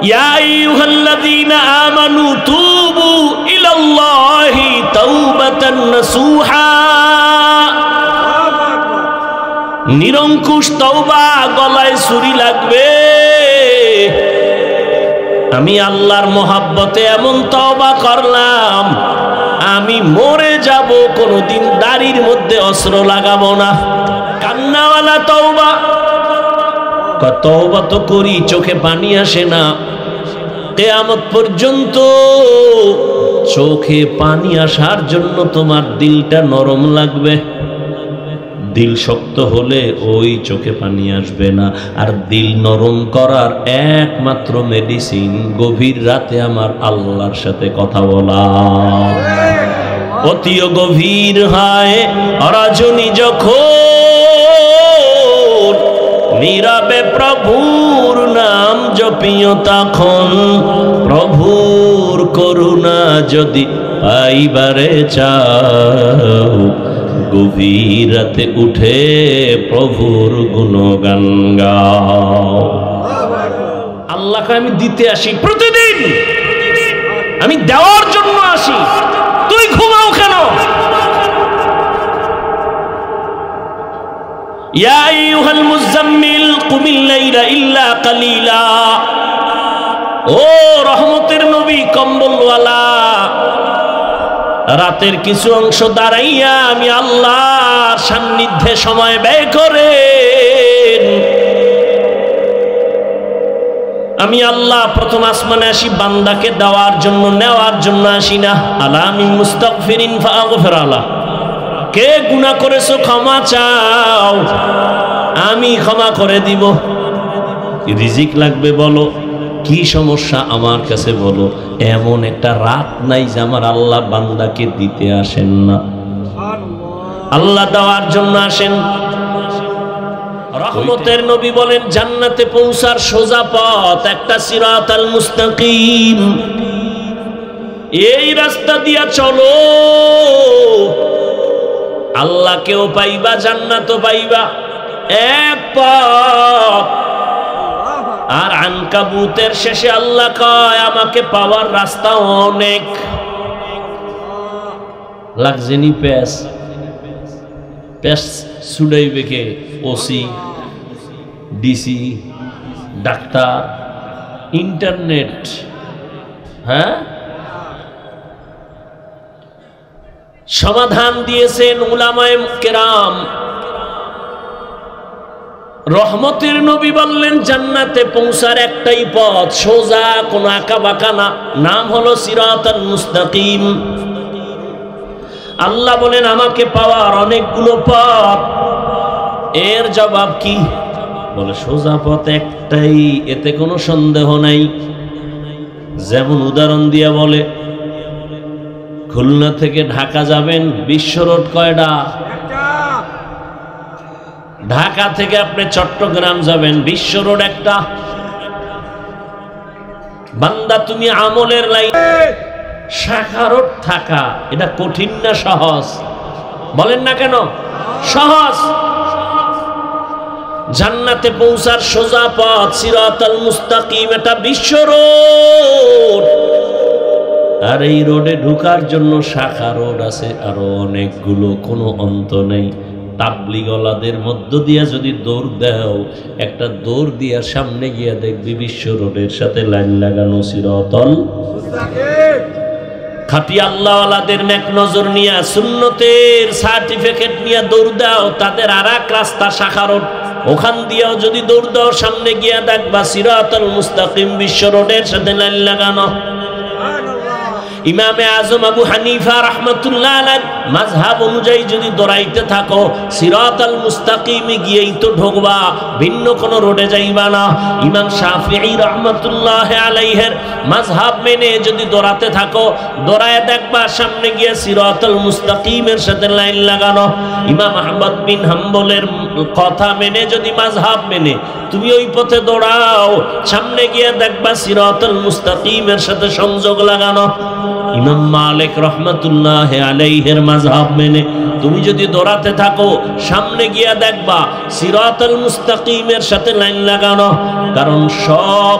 ইয়া আইয়ুহাল্লাযীনা আমানু তুবু ইলাল্লাহি তাওবাতান নাসুহা। নিরঙ্কুশ তওবা, গলায় ছুরি লাগবে। আমি আল্লাহর মোহাব্বতে এমন তওবা করলাম, আমি মরে যাব, কোনোদিন দাড়ির মধ্যে অস্ত্র লাগাবো না। কান্নাওয়ালা তওবা। তওবা তো করি, চোখে পানি আসে না। কিয়ামত পর্যন্ত চোখে পানি আসার জন্য তোমার দিলটা নরম লাগবে। দিল শক্ত হলে ওই চোখে পানি আসবে না। আর দিল নরম করার একমাত্র মেডিসিন গভীর রাতে আমার আল্লাহর সাথে কথা বলা। অতিও গভীর হয় রজনী যখন, নীরবে প্রভুর নাম জপিও তখন। প্রভুর করুণা যদি পাইবারে চাও, গভীর রাতে উঠে প্রভুর গুণগান গাও। আল্লাহকে আমি দিতে আসি প্রতিদিন, আমি দেওয়ার জন্য আসি। তুই ঘুমাও কেন? ইয়া আইয়ুহাল মুযাম্মিল কুমিল লাইলা ইল্লা কালিলা। ও রহমতের নবী, কম্বলওয়ালা, রাতের কিছু অংশ দাঁড়াইয়া আমি আল্লাহর সান্নিধ্যে সময় ব্যয় করেন। আমি আল্লাহ প্রথম আসমানে আসি বান্দাকে দেওয়ার জন্য, নেওয়ার জন্য আসি না। আলা মিন মুস্তাগফিরিন ফাগফির আলা। কে গুনাহ করেছো ক্ষমা চাও, আমি ক্ষমা করে দিব। রিজিক লাগবে বলো, কি সমস্যা আমার কাছে বলো। এমন একটা রাত নাই যে আমার আল্লাহ বান্দাকে দিতে আসেন না। আল্লাহ দেওয়ার জন্য আসেন। রহমতের নবী বলেন, জান্নাতে পৌঁছার সোজা পথ একটা সিরাতাল মুস্তাকিম। এই রাস্তা দিয়া চলো, আল্লাহকেও পাইবা, জান্নাতও পাইবা। এক পথ। আর আনকাবুতের শেষে আল্লাহ কয়, আমাকে পাওয়ার রাস্তা অনেক। লাগজেনি প্যাস প্যাস ছুড়াইবে কে? OC, DC, doctor, internet. হ্যাঁ, সমাধান দিয়েছেন উলামায়ে কেরাম। রহমতের নবী বললেন, জান্নাতে পৌঁছার একটাই পথ, সোজা, কোনো আঁকা বাঁকা না। নাম হলো সিরাতাল মুস্তাকিম। আল্লাহ বলেন, আমাকে পাওয়ার অনেকগুলো পথ। এর জবাব কি? বলে, সোজা পথ একটাই, এতে কোনো সন্দেহ নাই। যেমন উদাহরণ দিয়া বলে, খুলনা থেকে ঢাকা যাবেন, বিশ্ব রোড কয়টা? ঢাকা থেকে আপনি চট্টগ্রাম যাবেন, বিশ্ব রোড একটা। বান্দা, তুমি আমলের লাইনে শাখা রোড থাকা, এটা কঠিন না সহজ? বলেন না কেন সহজ? জান্নাতে পৌঁছার সোজা পথ সিরাতাল মুস্তাকিম, এটা বিশ্ব রোড। আর এই রোডে ঢোকার জন্য শাখা রোড আছে আরো অনেকগুলো, কোনো অন্ত নেই। তাবলিগওয়ালাদের মধ্য দিয়া যদি দৌড় দাও, একটা দৌড় দিয়া সামনে গিয়া দেখবি বিশ্ব রোডের সাথে লাইন লাগানো সিরাতাল মুস্তাকিম। খাঁটি আল্লাহওয়ালাদের নেক নজর নিয়া, সুন্নতের সার্টিফিকেট নিয়ে দৌড় দাও, তাদের আর এক রাস্তা শাখা রোড। ওখান দিয়েও যদি দৌড় দাও, সামনে গিয়া দেখবা সিরাতাল মুস্তাকিম বিশ্ব রোডের সাথে লাইন লাগানো। ইমামে আজম আবু হানিফা রাহমাতুল্লাহ আলাইহি মাযহাব অনুযায়ী যদি দৌড়াইতে থাকো, সিরাতাল মুস্তাকিমে গিয়েই তো ঢোকবা, ভিন্ন কোনো রোডে যাইবা না। ইমাম শাফিঈ রাহমাতুল্লাহ আলাইহির মাযহাব মেনে যদি দৌড়াতে থাকো, দৌড়ায় দেখবা সামনে গিয়ে সিরাতাল মুস্তাকিমের সাথে লাইন লাগানো। ইমাম আহমদ বিন হাম্বলের কথা মেনে যদি, মাযহাব মেনে তুমি ওই পথে দৌড়াও, সামনে গিয়ে দেখবা সিরাতাল মুস্তাকিমের সাথে সংযোগ লাগানো। ইমাম মালিক রাহমাতুল্লাহ আলাইহির মাযহাব মেনে তুমি যদি দৌড়াতে থাকো, সামনে গিয়া দেখবা সিরাতাল মুস্তাকিমের সাথে লাইন লাগানো। কারণ সব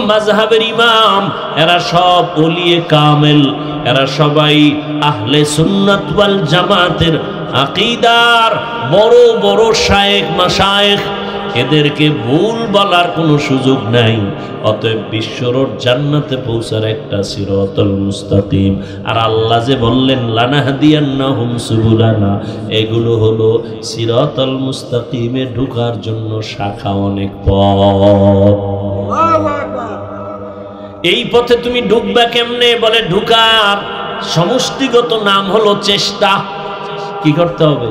মাযহাবের ইমাম, এরা সব ওলিয়ে কামেল, এরা সবাই আহলে সুন্নাত ওয়াল জামাতের আকীদার বড় বড় শায়েখ মাশায়েখ। এদেরকে ভুল বলার কোনো সুযোগ নাই। অতএব বিশ্বরোড জান্নাতে পৌঁছার একটা সিরাতুল মুস্তাকিম। আর আল্লাহ যে বললেন লানাহদিয়ান্নাহুম সুবুলানা, এগুলো হলো সিরাতুল মুস্তাকিমে ঢোকার জন্য শাখা অনেক পথ। এই পথে তুমি ঢুকবা কেমনে? বলে ঢুকার সমষ্টিগত নাম হলো চেষ্টা। কি করতে হবে?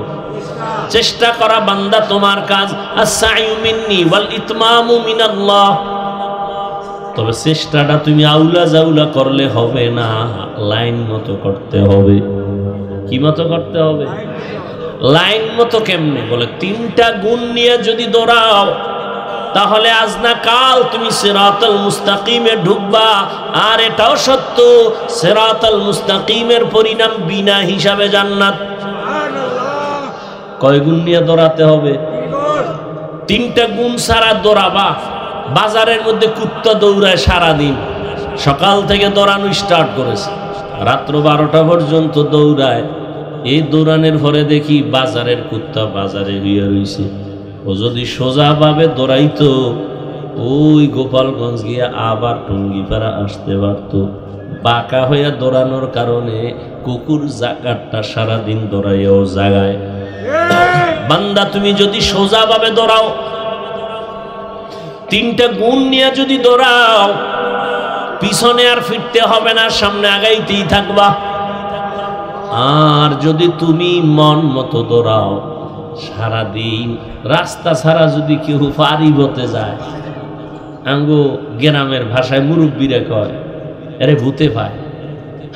চেষ্টা করা বান্দা তোমার কাজ। আস-সা'য়ু মিন্নি ওয়াল ইতমামু মিনাল্লাহ। তবে চেষ্টাটা তুমি আউলা জাউলা করলে হবে না, লাইন মতো করতে হবে। কি মতো করতে হবে? লাইন মতো কেমনে? বলে তিনটা গুণ নিয়ে যদি দৌড়াও তাহলে আজ না কাল তুমি সিরাতুল মুস্তাকিমে ঢুকবা। আর এটাও সত্য, সিরাতুল মুস্তাকিমের পরিণাম বিনা হিসাবে জান্নাত। কয় গুণ নিয়ে দৌড়াতে হবে? তিনটা গুণ ছাড়া দৌড়াবা। বাজারের মধ্যে কুত্তা দৌড়ায় সারাদিন, সকাল থেকে দৌড়ানো স্টার্ট করেছে, রাত্র 12টা পর্যন্ত দৌড়ায়। এই দৌড়ানোর পরে দেখি বাজারের কুত্তা বাজারে হইয়া রইছে। ও যদি সোজাভাবে দৌড়াইতো ওই গোপালগঞ্জ গিয়া আবার টঙ্গিপাড়া আসতে পারতো। বাঁকা হইয়া দৌড়ানোর কারণে কুকুর জাগারটা সারাদিন দৌড়াইয়াও জাগায়। বান্দা তুমি যদি সোজাভাবে দৌড়াও, তিনটা গুণ নিয়ে যদি দৌড়াও, পিছনে আর ফিরতে হবে না, সামনে আগাইতেই থাকবা। আর যদি তুমি মন মতো দৌড়াও, সারাদিন রাস্তা ছাড়া যদি কেউ পারি বতে যায়, আঙ্গো গ্রামের ভাষায় মুরব্বীরা কয় আরে ভূতে পায়।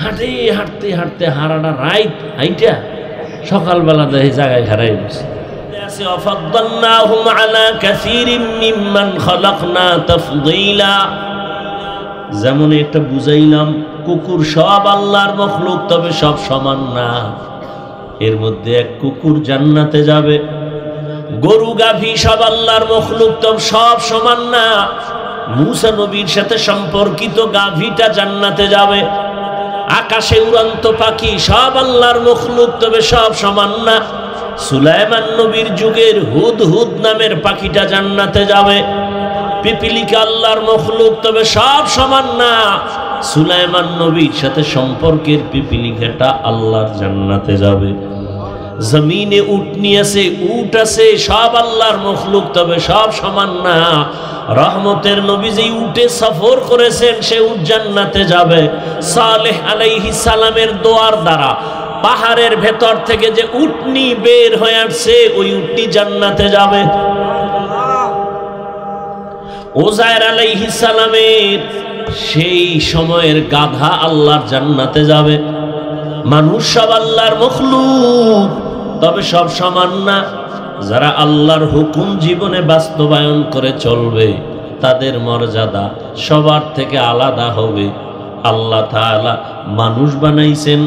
হাঁটে হাঁটতে হাঁটতে হারাটা রাইট হাইটা সকালবেলা দেখে জায়গায় হারাই গেছে। যেমন একটা বুঝাইলাম, কুকুর সব আল্লাহর মখলুক, তবে সব সমান না। এর মধ্যে এক কুকুর জান্নাতে যাবে, গরু গাভী সব আল্লাহর মখলুক, তবে সব সমান না। মুসা নবীর সাথে সম্পর্কিত গাভীটা জান্নাতে যাবে। আকাশে উড়ন্ত পাখি সব আল্লাহর মখলুক, তবে সব সমান না। সুলাইমান নবীর যুগের হুদহুদ নামের পাখিটা জান্নাতে যাবে। পিপিলিকা আল্লাহর মখলুক, তবে সব সমান না। সুলাইমান নবীর সাথে সম্পর্কের পিপিলিকাটা আল্লাহর জান্নাতে যাবে। জমিনে উটনি আছে, উট আছে, সব আল্লাহর মখলুক, তবে সব সমান না। রহমতের নবী যে উটে সফর করেছেন সে উট জান্নাতে যাবে। সালেহ আলাইহিস সালামের দোয়ার দ্বারা পাহাড়ের ভেতর থেকে যে উটনি বের হয়ে আসছে ওই উটনি জান্নাতে যাবে। ওজায়ের আলাইহিস সালামের সেই সময়ের গাধা আল্লাহর জান্নাতে যাবে। মানুষ সব আল্লাহর মখলুক, তবে সব সমান না। যারা আল্লাহর হুকুম জীবনে বাস্তবায়ন করে চলবে তাদের মর্যাদা সবার থেকে আলাদা হবে। আল্লাহ তাআলা মানুষ বানাইছেন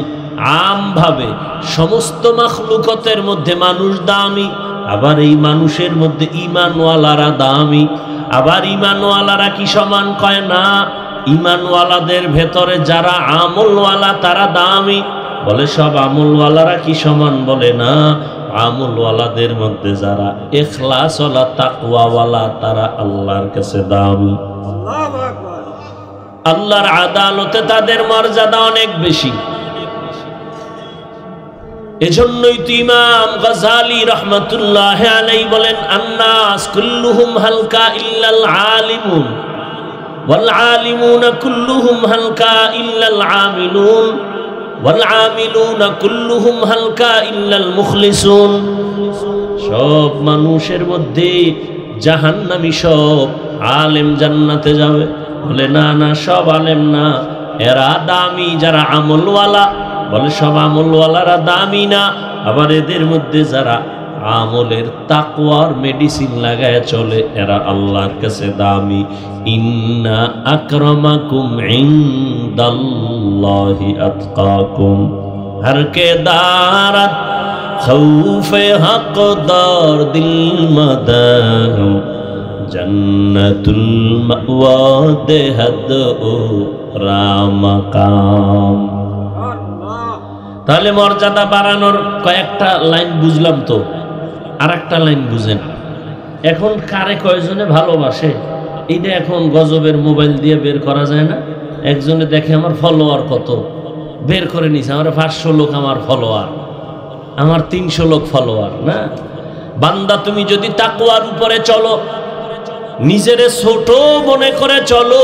আমভাবে, সমস্ত মাখলুকতের মধ্যে মানুষ দামি। আবার এই মানুষের মধ্যে ঈমানওয়ালারা দামি। আবার ঈমানওয়ালারা কি সমান? কয় না। ঈমানওয়ালাদের ভেতরে যারা আমলওয়ালা তারা দামি। বলে সব আমলওয়ালারা কি সমান? বলে না। আমলওয়ালাদের মধ্যে যারা ইখলাসওয়ালা তাকওয়াওয়ালা তারা আল্লাহর কাছে দামি। আল্লাহর আদালতে তাদের মর্যাদা অনেক বেশি। এজন্যই তো ইমাম গাযালি রাহমাতুল্লাহি আলাইহি বলেন, আন্নাস কুল্লুহুম হালকা ইল্লাল আলিমুন ওয়াল আলিমুনা কুল্লুহুম হালকা ইল্লাল আমিলুন ওয়াল আমিলুনা কুল্লুহুম হালকা ইল্লাল মুখলিসুন। সব মানুষের মধ্যে জাহান্নামী, সব আলেম জান্নাতে যাবে। বলে না না, সব আলেম না, এরা দামি যারা আমলওয়ালা। বলে সব আমলওয়ালারা দামি না। আবার এদের মধ্যে যারা আমলের তাকওয়ার মেডিসিন লাগায় চলে এরা আল্লাহর কাছে দামি। ইন্না আকরামাকুম ইনদাল্লাহি আতকাকুম। হর কে দারাত খৌফে হকদার দিল মদহু জান্নাতুল মাওয়া দেহাদ ও রামাকাম। তাহলে মর্যাদা বাড়ানোর কয়েকটা লাইন বুঝলাম, তো আর একটা লাইন বুঝেন। এখন কারে কয়জনে ভালোবাসে এইটা এখন গজবের মোবাইল দিয়ে বের করা যায় না। একজনে দেখে আমার ফলোয়ার কত, বের করে নিছে আমার 500 লোক আমার ফলোয়ার, আমার 300 লোক ফলোয়ার। না বান্দা, তুমি যদি তাকওয়ার উপরে চলো, নিজেরে ছোট মনে করে চলো,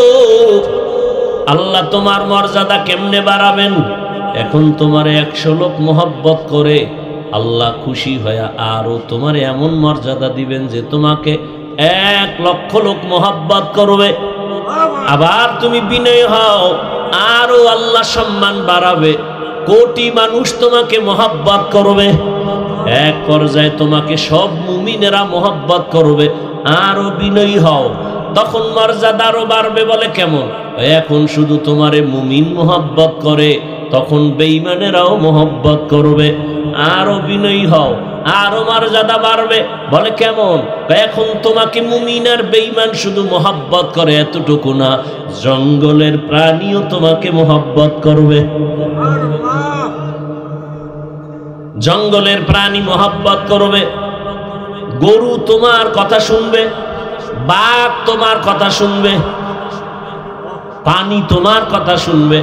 আল্লাহ তোমার মর্যাদা কেমনে বাড়াবেন। এখন তোমারে 100 লোক মোহাব্বত করে, আল্লাহ খুশি হয়ে আরো তোমার এমন মর্যাদা দিবেন যে তোমাকে 1 লক্ষ লোক মোহাব্বত করবে। আবার তুমি বিনয় হও, আরো আল্লাহ সম্মান বাড়াবে, কোটি মানুষ তোমাকে মোহাব্বত করবে। এক পর্যায়ে তোমাকে সব মুমিনেরা মোহাব্বত করবে। আরো বিনয়ী হও, তখন মর্যাদা আরো বাড়বে। বলে কেমন? এখন শুধু তোমারে মুমিন মোহাব্বত করে, তখন বেঈমানেরাও মোহাব্বত করবে। আরো বিনয়ী হও, আরো মর্যাদা বাড়বে। বলে কেমন? এখন তোমাকে মুমিন আর বেঈমান শুধু মোহাব্বত করে এতটুকু না, জঙ্গলের প্রাণীও তোমাকে মোহাব্বত করবে। জঙ্গলের প্রাণী মোহাব্বত করবে, গরু তোমার কথা শুনবে, বাঘ তোমার কথা শুনবে, পানি তোমার কথা শুনবে।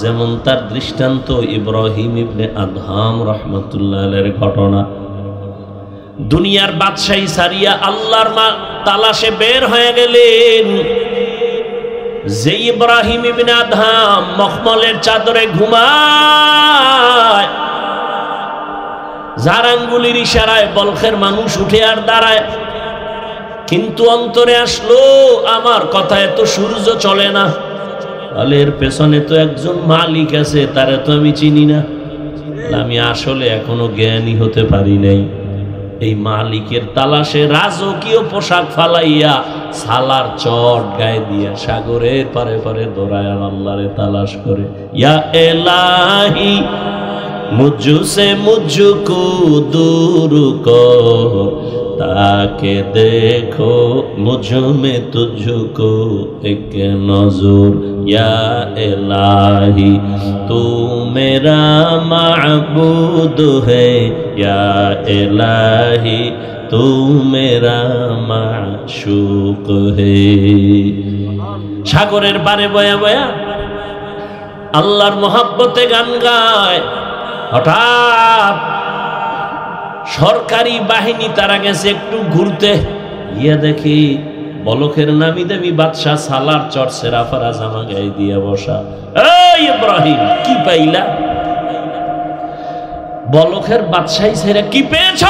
যেমন তার দৃষ্টান্ত ইব্রাহিম ইবনে আদহাম রাহমাতুল্লাহ আলাইহির ঘটনা। দুনিয়ার বাদশাহী সারিয়া আল্লাহর তালাশে বের হয়ে গেলেন। যে ইব্রাহিম ইবনে আদহাম মখমলের চাদরে ঘুমায়, যার আঙ্গুলির ইশারায় বলখের মানুষ উঠে আর দাঁড়ায়, কিন্তু অন্তরে আসলো আমার কথা এত সূর্য চলে না, তাহলে এর পেছনে তো একজন মালিক আছে, তারে তো আমি চিনি না, আমি আসলে এখনো জ্ঞানী হতে পারি নাই। এই মালিকের তালাশে রাজকীয় পোশাক ফালাইয়া সালার চট গায়ে দিয়া সাগরের পারে পারে দৌড়ায় আল্লাহরে তালাশ করে। ইয়া এলাহি মুঝসে মুঝকো দূর কর, তাকে দেখো মুঝ মে তুঝকো এক নজর। ইয়া ইলাহি তু মেরা মাবুদ है, या इलाही तू मेरा माशूक है। সাগরের পারে বয়া বয়া আল্লাহর মহব্বতে গান গায়। হঠাৎ সরকারি বাহিনী তারা গেছে একটু ঘুরতে, গিয়া দেখি বলখের নামি দামি বাদশাহ সালার চট সেরাফারা জামা গায়ে দিয়ে বসা। এই ইব্রাহিম, কি পাইলা? বলখের বাদশাহী ছেড়ে কি পেয়েছ?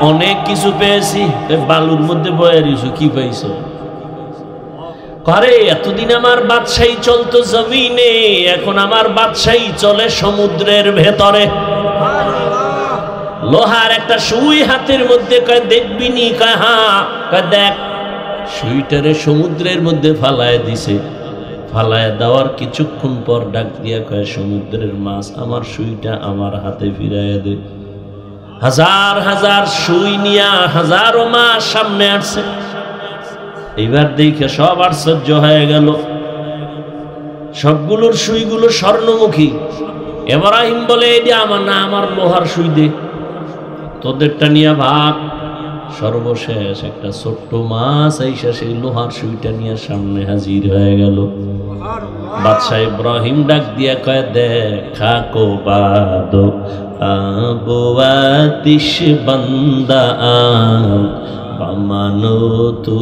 অনেক কিছু পেয়েছি। বালুর মধ্যে বয়ে রইছো, কি পাইছো? করে এতদিন আমার বাদশাহী চলতো জমিনে, এখন আমার বাদশাহী চলে সমুদ্রের ভেতরে। লোহার একটা সুই হাতের মধ্যে, কয় দেখবি নি? কয় হ্যাঁ। কয় দেখ, সুইটারে সমুদ্রের মধ্যে ফালায় দিছে। ফালায় দেওয়ার কিছুক্ষণ পর ডাক দিয়া কয়, সমুদ্রের মাছ আমার সুইটা আমার হাতে ফিরাইয়া দে। হাজার হাজার সুই নিয়া হাজারো মাছ সামনে আসছে। এইবার দেখে সব আশ্চর্য হয়ে গেল, সবগুলোর সুইগুলো স্বর্ণমুখী। ইব্রাহিম বলে, এই আমার না, আমার লোহার সুই দে, তোদেরটা নিয়ে ভাগ। সর্বশেষ একটা ছোট্ট মাছ আইসা সেই লোহার সুইটা নিয়ে সামনে হাজির হয়ে গেল। বাদশাহ ইব্রাহিম ডাক দিয়া কয়, দেখা কো বাদো আবো আতিশ বান্দা বামানো তু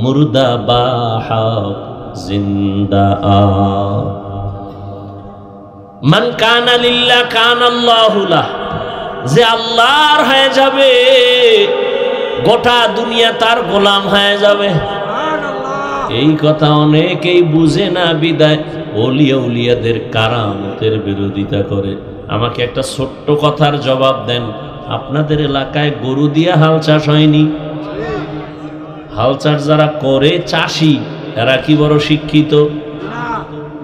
মুর্দা বাহা জিন্দা আ। মান কানা লিল্লাহ কানাল্লাহু লাহ, যে আল্লাহর হয়ে যাবে গোটা দুনিয়া তার গোলাম হয়ে যাবে। এই কথা অনেকেই বুঝে না, বিদায় ওলিয়া উলিয়াদের কারামতের বিরোধিতা করে। আমাকে একটা ছোট্ট কথার জবাব দেন, আপনাদের এলাকায় গরু দিয়া হাল চাষ হয়নি? হাল চাষ যারা করে চাষি, এরা কি বড় শিক্ষিত,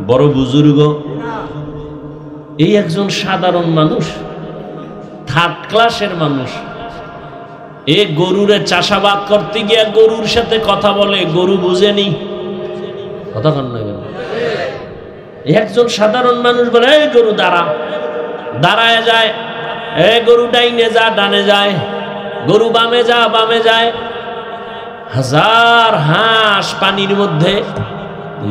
বড় বুজুর্গ? এই একজন সাধারণ মানুষ, থার্ড ক্লাসের মানুষ, এ গরুরে চাষাবাদ করতে গিয়া গরুর সাথে কথা বলে, গরু বুঝেনি কথা কন না কেন? একজন সাধারণ মানুষ বলে এই গরু দাঁড়া, দাঁড়ায় যায়, এ গরু ডাইনে যা ডানে যায়, গরু বামে যা বামে যায়। হাজার হাঁস পানির মধ্যে।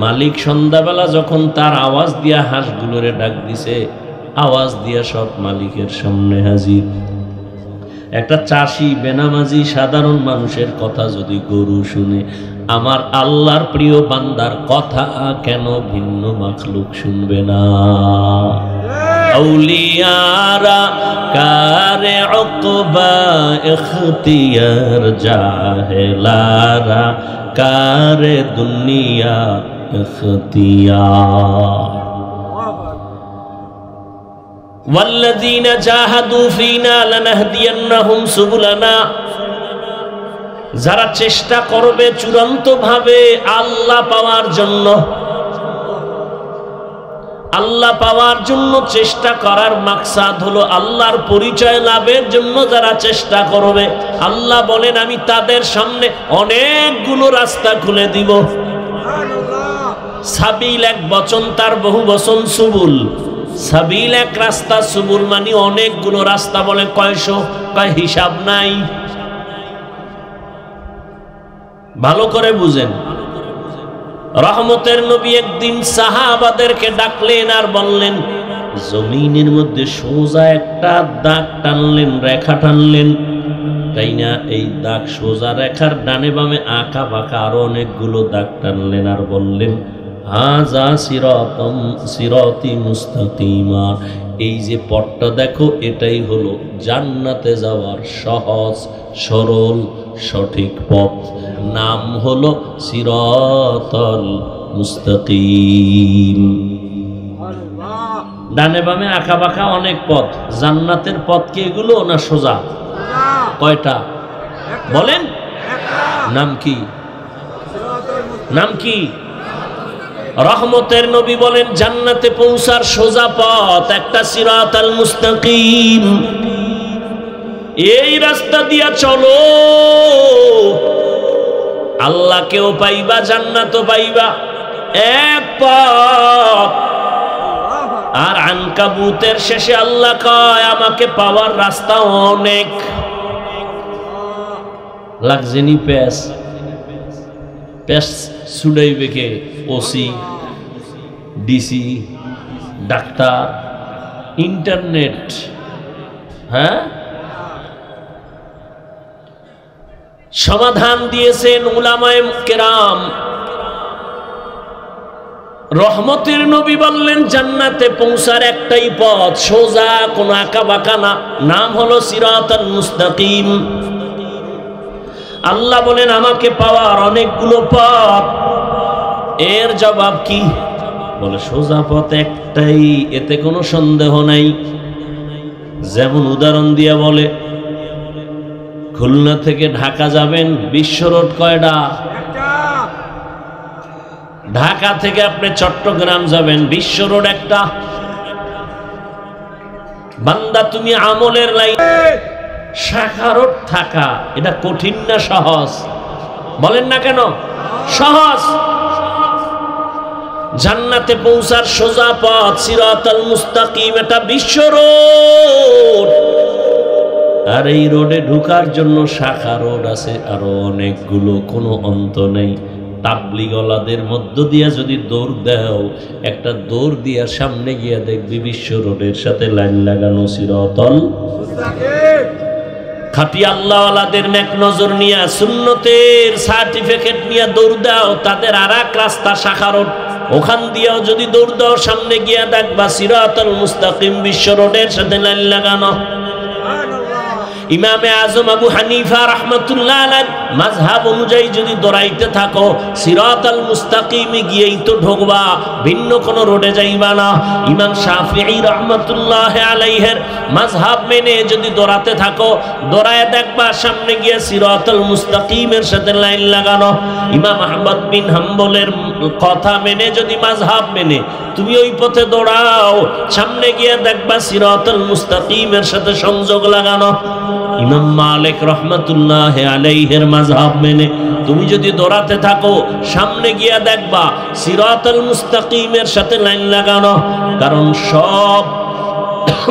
মালিক সন্ধ্যাবেলা যখন তার আওয়াজ দিয়া হাঁসগুলোরে ডাক দিছে, আওয়াজ দিয়া সব মালিকের সামনে হাজির। একটা চাষি বেনামাজি সাধারণ মানুষের কথা যদি গরু শুনে, আমার আল্লাহর প্রিয় বান্দার কথা কেন ভিন্ন মাখলুক শুনবে না? আউলিয়ারা কারে উকবা ইখতিয়ার, জাহেলারা কারে দুনিয়া ইখতিয়ার। والذين جاهدوا فينا لنهدينهم سبلنا। যারা চেষ্টা করবে চূড়ান্ত ভাবে আল্লাহ পাওয়ার জন্য, আল্লাহ পাওয়ার জন্য চেষ্টা করার মাকসাদ হলো আল্লাহর পরিচয় লাভের জন্য যারা চেষ্টা করবে, আল্লাহ বলেন আমি তাদের সামনে অনেকগুলো রাস্তা খুলে দিব। সাবিল এক বচন, তার বহু বচন সুবুল। সাবিল এক রাস্তা, সুবুল মানে অনেকগুলো রাস্তা। বলে কয়শো? কয় হিসাব নাই। ভালো করে বুঝেন। রহমতের নবী একদিন সাহাবাদেরকে ডাকলেন আর বললেন, জমিনের মধ্যে সোজা একটা দাগ টানলেন, রেখা টানলেন, তাই না? এই দাগ সোজা রেখার ডানে বামে আঁকা বাঁকা আরো অনেকগুলো দাগ টানলেন আর বললেন, হাযা সিরাতাম সিরাতি মুস্তাকিমা। এই যে পথটা দেখো, এটাই হলো জান্নাতে যাওয়ার সহজ সরল সঠিক পথ। নাম হলো সিরাতাল মুস্তাকিম। ডানে বামে আঁকা বাঁকা অনেক পথ, জান্নাতের পথ কি এগুলো না সোজা? কয়টা বলেন? নাম কি? নাম কি? রহমতের নবী বলেন জান্নাতে পৌঁছার সোজা পথ একটা সিরাতাল মুস্তাকিম। এই রাস্তা দিয়া চলো, আল্লাহকেও পাইবা, জান্নাতও পাইবা, এক পথ। আর আনকাবুতের শেষে আল্লাহ কয় আমাকে পাওয়ার রাস্তা অনেক। লাগজেনি প্যাস প্যাস ছুড়াইবে কে? OC, DC, doctor, internet. হ্যাঁ, সমাধান দিয়েছেন উলামায়ে কেরাম। রহমতের নবী বললেন জান্নাতে পৌঁছার একটাই পথ, সোজা, কোনো আঁকা বাঁকা না। নাম হলো সিরাতাল মুস্তাকিম। আল্লাহ বলেন আমাকে পাওয়ার অনেকগুলো পথ। এর জবাব কি? বলে সোজা পথ একটাই, এতে কোনো সন্দেহ নাই। যেমন উদাহরণ দিয়ে বলে, খুলনা থেকে ঢাকা যাবেন, বিশ্ব রোড কয়টা? ঢাকা থেকে আপনি চট্টগ্রাম যাবেন, বিশ্ব রোড একটা। বান্দা তুমি আমলের লাইন, শাখা রোড থাকা এটা কঠিন না সহজ? বলেন না কেন? সহজ। জান্নাতে পৌঁছার সোজা পথ সিরাতাল মুস্তাকিম, এটা বিশ্ব রোড। আর এই রোডে ঢোকার জন্য শাখা রোড আছে আরো অনেকগুলো, কোনো অন্ত নেই। তাবলিগওয়ালাদের মধ্য দিয়া যদি দৌড় দাও, একটা দৌড় দিয়া সামনে গিয়া দেখবি বিশ্ব রোডের সাথে লাইন লাগানো সিরাতাল মুস্তাকিম। খাঁটি আল্লাহওয়ালাদের নেক নজর নিয়া, সুন্নতের সার্টিফিকেট নিয়ে দৌড় দাও, তাদের আর এক রাস্তা শাখা রোড, ওখান দিয়েও যদি দৌড় দাও সামনে গিয়া দেখবা সিরাতাল মুস্তাকিম, বিশ্ব রোডের সাথে লাইন লাগানো। ইমামে আজম আবু হানিফা রাহমাতুল্লাহ আলাইহি মাযহাব অনুযায়ী যদি দৌড়াইতে থাকো, সিরাতাল মুস্তাকিমে গিয়েই তো ঢোকবা, ভিন্ন কোন রোডে যাইবা না। ইমাম শাফিঈ রাহমাতুল্লাহ আলাইহির মাযহাব মেনে যদি দৌড়াতে থাকো, দৌড়ায় দেখবা সামনে গিয়ে সিরাতাল মুস্তাকিমের সাথে লাইন লাগানো। ইমাম আহমদ বিন হাম্বলের কথা মেনে যদি, মাযহাব মেনে তুমি ওই পথে দৌড়াও, সামনে গিয়ে দেখবা সিরাতাল মুস্তাকিমের সাথে সংযোগ লাগানো। ইমাম মালিক রহমাতুল্লাহ আলাইহির মাযহাব মেনে তুমি যদি দৌড়াতে থাকো, সামনে গিয়া দেখবা সিরাতাল মুস্তাকিমের সাথে লাইন লাগানো। কারণ সব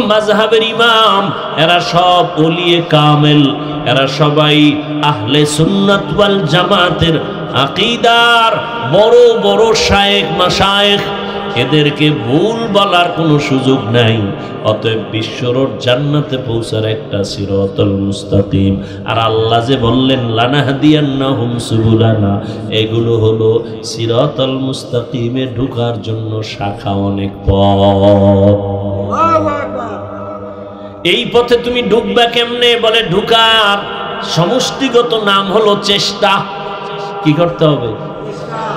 মাযহাবের ইমাম এরা সব ওলিয়ে কামেল, এরা সবাই আহলে সুন্নাত ওয়াল জামাতের আকীদার বড় বড় শায়েখ মাশায়েখ, এদেরকে ভুল বলার কোনো সুযোগ নাই। অতএব বিশ্বরোড জান্নাতে পৌঁছার একটা সিরাতুল মুস্তাকিম। আর আল্লাহ যে বললেন লানাহদিয়ান্নাহুম সুবুলানা, এগুলো হলো সিরাতুল মুস্তাকিমে ঢোকার জন্য শাখা অনেক পথ। এই পথে তুমি ঢুকবা কেমনে? বলে ঢুকার সমষ্টিগত নাম হলো চেষ্টা। কি করতে হবে?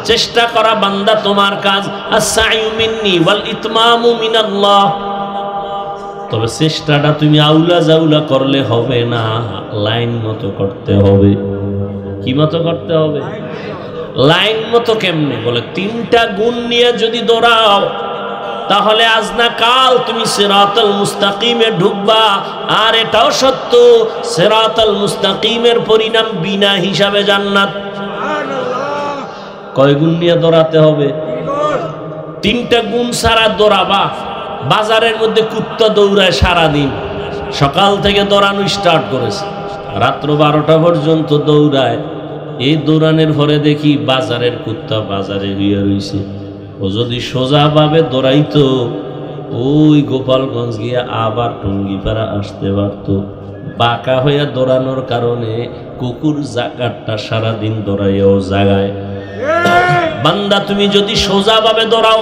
চেষ্টা করা বান্দা তোমার কাজ। আস-সাইয়ু মিন্নি ওয়াল ইতমামু মিনাল্লাহ। তবে চেষ্টাটা তুমি আউলা জাউলা করলে হবে না, লাইন মতো করতে হবে। কি মতো করতে হবে? লাইন মতো কেমনে? বলে তিনটা গুণ নিয়ে যদি দৌড়াও তাহলে আজ না কাল তুমি সিরাতাল মুস্তাকিমে ঢুকবা। আর এটাও সত্য, সিরাতাল মুস্তাকিমের পরিণাম বিনা হিসাবে জান্নাত। কয় গুণ নিয়ে দৌড়াতে হবে? তিনটা গুণ ছাড়া দৌড়াবা। বাজারের মধ্যে কুত্তা দৌড়ায় সারাদিন, সকাল থেকে দৌড়ানো স্টার্ট করেছে, রাত্র 12টা পর্যন্ত দৌড়ায়। এই দৌড়ানোর পরে দেখি বাজারের কুত্তা বাজারে হইয়া রইছে। ও যদি সোজাভাবে দৌড়াইতো ওই গোপালগঞ্জ গিয়া আবার টুঙ্গিপাড়া আসতে পারত। বাঁকা হইয়া দৌড়ানোর কারণে কুকুর জাকাতটা সারাদিন দৌড়াইয়াও জাগায়। বান্দা তুমি যদি সোজাভাবে দৌড়াও,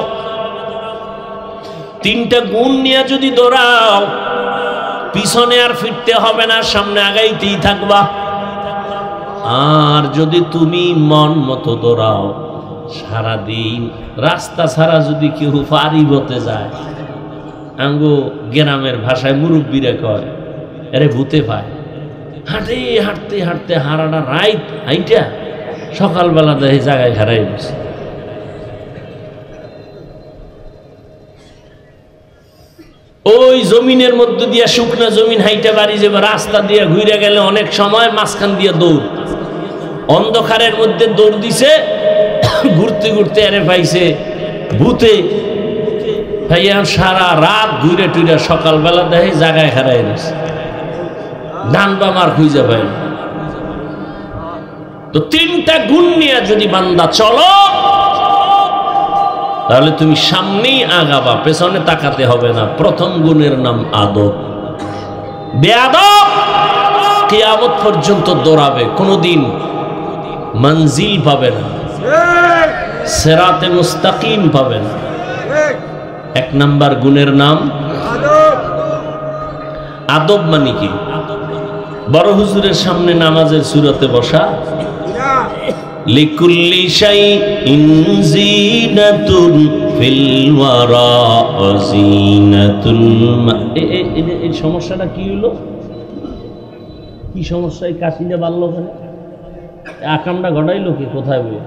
তিনটা গুণ নিয়ে যদি দৌড়াও, পিছনে আর ফিরতে হবে না, সামনে আগাইতেই থাকবা। আর যদি তুমি মন মতো দৌড়াও, সারাদিন রাস্তা ছাড়া যদি কেউ পারি বতে যায়, আঙ্গো গ্রামের ভাষায় মুরব্বীরা কয় আরে ভূতে পায়। হাঁটে হাঁটতে হাঁটতে হারাটা রাইট হাইটা সকালবেলা দেখে জায়গায় হারাই বসে। ওই জমিনের মধ্যে দিয়া শুকনা জমিন হাইটা বাড়ি যাবে, রাস্তা দিয়ে ঘুরে গেলে অনেক সময় মাঝখান দিয়ে দৌড়, অন্ধকারের মধ্যে দৌড় দিছে, ঘুরতে ঘুরতে আরে পাইছে ভূতে। ভাইয়া সারা রাত ঘুরে টুরে সকালবেলা দেখে জায়গায় হারাই গেছে, ডান বাম আর খুঁজে পাই। তো তিনটা গুণ নিয়ে যদি বান্দা চলো তাহলে তুমি সামনেই আগাবা, পেছনে তাকাতে হবে না। প্রথম গুণের নাম আদব। বেয়াদব কিয়ামত পর্যন্ত দৌড়াবে, কোনোদিন মঞ্জিল পাবে না, সিরাতে মুস্তাকিম পাবে না। এক নাম্বার গুণের নাম আদব। মানে কি? বড় হুজুরের সামনে নামাজের সুরতে বসা। লিকুল্লি শাইইন জিনাতুন ফিল ওয়ারা জিনাতুল। এই সমস্যাটা কি হলো? কি সমস্যা? এই কাশিটা বাড়লো কেন? আকামটা ঘটাইলো কি? কোথায় বই?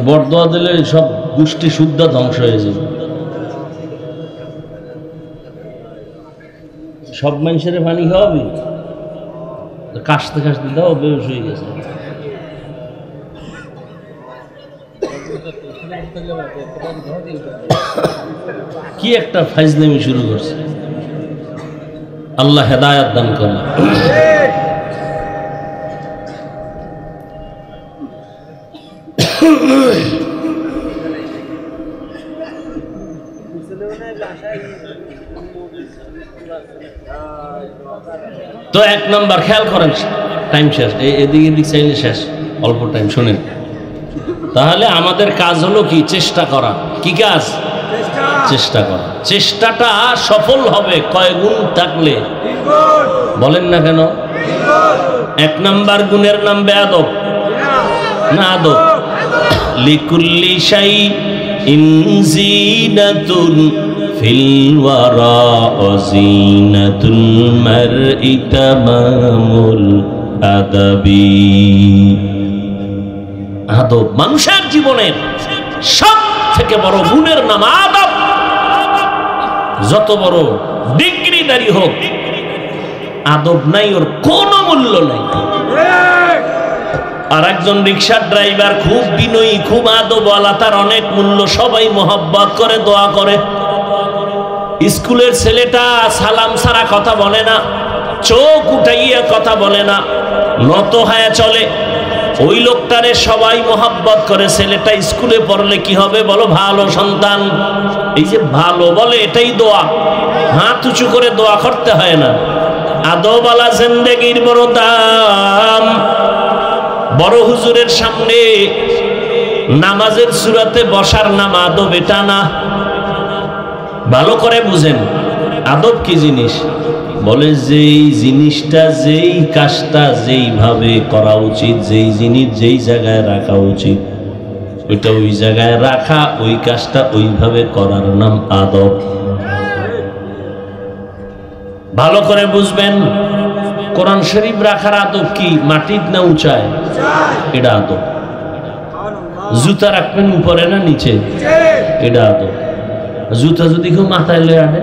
বরদোয়া দিলে সব গোষ্ঠী শুদ্ধ ধ্বংস হয়ে যাবে। সব মানুষের পানি খাওয়াবি? কাশতে কাশতে দাও, বেশ হয়ে গেছে। কি একটা ফাইজলামি শুরু করছে। আল্লাহ হেদায়েত দান করুন। তো এক নম্বর খেয়াল করেন, টাইম শেষ, এদিকে দিক চাইলে শেষ, অল্প টাইম শুনেন। তাহলে আমাদের কাজ হলো কি? চেষ্টা করা। কি কাজ? চেষ্টা করা। চেষ্টাটা সফল হবে কয় গুণ থাকলে? বলেন না কেন? এক নাম্বার গুণের নাম বেয়াদব না আদব। লিকুল্লি শাইইন জিনাতুন ফিল ওয়ারা জিনাতুল মারই তামামুল আদাবি। আদব মানুষের জীবনের সব থেকে বড় গুণের নাম আদব। যত বড় ডিগ্রিদারি হোক, আদব নাই ওর কোনো মূল্য নাই। আর একজন রিক্সার ড্রাইভার খুব বিনয়ী, খুব আদবওয়ালা, তার অনেক মূল্য, সবাই মোহাব্বত করে, দোয়া করে। স্কুলের ছেলেটা সালাম ছাড়া কথা বলে না, চোখ উঠাইয়া কথা বলে না, নত হয়ে চলে, ওই লোকটারে সবাই মোহাব্বত করে। ছেলেটা স্কুলে পড়লে কি হবে বলো? ভালো সন্তান। এই যে ভালো বলে, এটাই দোয়া। হাত উঁচু করে দোয়া করতে হয় না। আদবওয়ালা জিন্দেগির বড় দাম। বড় হুজুরের সামনে নামাজের সুরাতে বসার নাম আদব, এটা না। ভালো করে বুঝেন আদব কি জিনিস। বলে যেই জিনিসটা, যেই কাজটা যেইভাবে করা উচিত, যেই জিনিস যেই জায়গায় রাখা উচিত, ওইটা ওই জায়গায় রাখা, ওই কাজটা ওইভাবে করার নাম আদব। ভালো করে বুঝবেন। কোরআন শরীফ রাখার আদব কি? মাটির না উঁচায়? এটা আদব। জুতা রাখবেন উপরে না নিচে? এটা আদব। জুতা যদি কেউ মাথায় লয়ে আনে,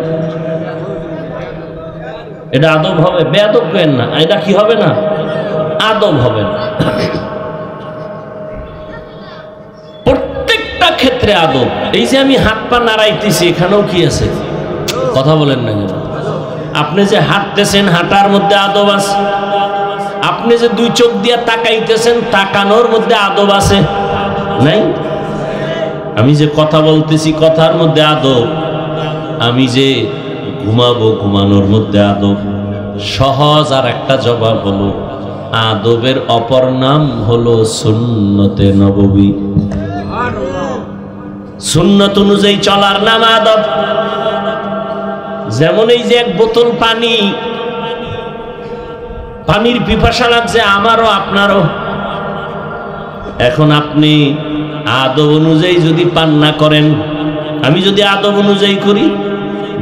এটা আদব হবে? বেয়াদব কেন না? এটা কি হবে না? আদব হবে না। প্রত্যেকটা ক্ষেত্রে আদব। এই যে আমি হাত পা নাড়াইতেছি, এখানেও কি আছে? কথা বলেন না কেন? আপনি যে হাঁটতেছেন, হাঁটার মধ্যে আদব আছে। আপনি যে দুই চোখ দিয়ে তাকাইতেছেন, তাকানোর মধ্যে আদব আছে নাই? আমি যে কথা বলতেছি, কথার মধ্যে আদব। আমি যে ঘুমাবো, ঘুমানোর মধ্যে আদব। সহজ আর একটা জবাব হলো, আদবের অপর নাম হলো সুন্নতে নববী। সুন্নত অনুযায়ী চলার নাম আদব। যেমন এই যে এক বোতল পানি, পানির পিপাসা লাগছে আমারও আপনারও। এখন আপনি আদব অনুযায়ী যদি পান না করেন, আমি যদি আদব অনুযায়ী করি,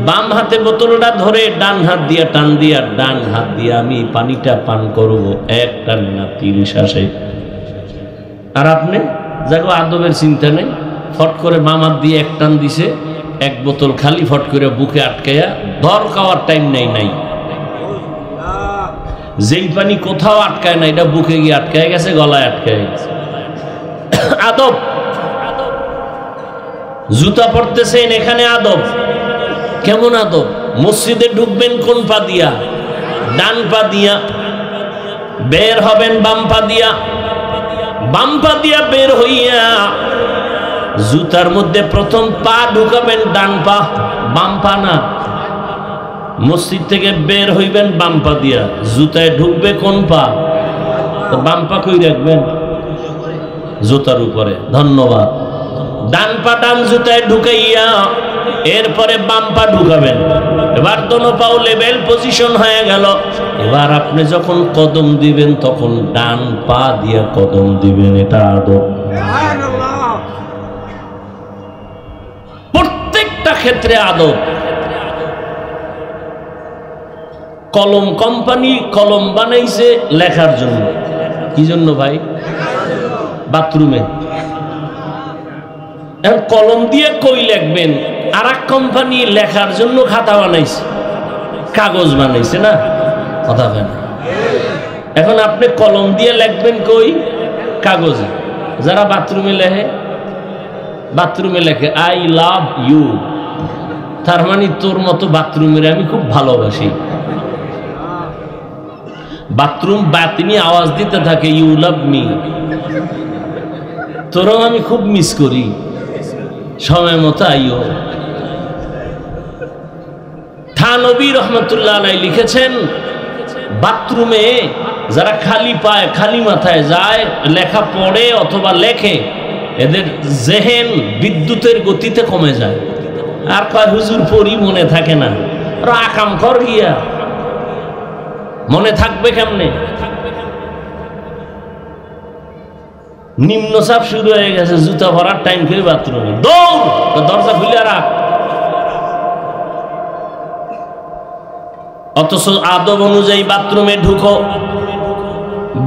বাম হাতে বোতলটা ধরে ডান হাত দিয়া টান দিয়া, ডান হাত দিয়ে আমি পানিটা পান করব, এক টানে না 3 শ্বাসে। আর আপনি যাগো আদবের চিন্তা নেই, ফট করে বাম হাত দিয়ে এক টান দিছে, এক বোতল খালি, ফট করে বুকে আটকাইয়া, ধর খাওয়ার টাইম নাই। যেই পানি কোথাও আটকায় না, এটা বুকে গিয়ে আটকায় গেছে, গলায় আটকায় গেছে। আদব। জুতা পরতেছেন, এখানে আদব। কেমন আদব? মসজিদে ঢুকবেন কোন পা দিয়া? ডান পা দিয়া। বের হবেন বাম পা দিয়া। বাম পা দিয়া বের হইয়া জুতার মধ্যে প্রথম পা ঢুকাবেন ডান পা, বাম পা না। মসজিদ থেকে বের হইবেন বাম পা দিয়া, জুতায় ঢুকবে কোন পা? বাম পা কই রাখবেন? জুতার উপরে। ধন্যবাদ। ডান পা ডান জুতায় ঢুকাইয়া এরপরে বাম পা ঢুকাবেন। এবার দোনো পাও লেভেল পজিশন হয়ে গেল। এবার আপনি যখন কদম দিবেন, তখন ডান পা দিয়া কদম দিবেন। এটা আদব। প্রত্যেকটা ক্ষেত্রে আদব। কলম কোম্পানি কলম বানাইছে লেখার জন্য। কি জন্য ভাই? বাথরুমে। এখন কলম দিয়ে কই লিখবেন? আর এক কোম্পানি লেখার জন্য খাতা বানাইছে, কাগজ বানাইছে না? কথা বলেন। এখন আপনি কলম দিয়ে লিখবেন কই? কাগজে। যারা বাথরুমে লেখে, বাথরুমে লেখে আই লাভ ইউ, তার মানে তোর মতো বাথরুমের আমি খুব ভালোবাসি। বাথরুম বাতিনি আওয়াজ দিতে থাকে, ইউ লাভ মি, তোরও আমি খুব মিস করি, সময় মতো আইও। থানবী রহমতুল্লাহ আলাইহি লিখেছেন, বাথরুমে যারা খালি পায়, খালি মাথায় যায়, লেখা পড়ে অথবা লেখে, এদের জেহেন বিদ্যুতের গতিতে কমে যায়। আর কয় হুজুর পড়ি, মনে থাকে না। আকাম কর গিয়া, মনে থাকবে কেমনে? নিম্নচাপ শুরু হয়ে গেছে, জুতা ভরার টাইম করে বাথরুমে দৌড়, দরজা খুলে রাখ। অথচ আদব অনুযায়ী বাথরুমে ঢুকো।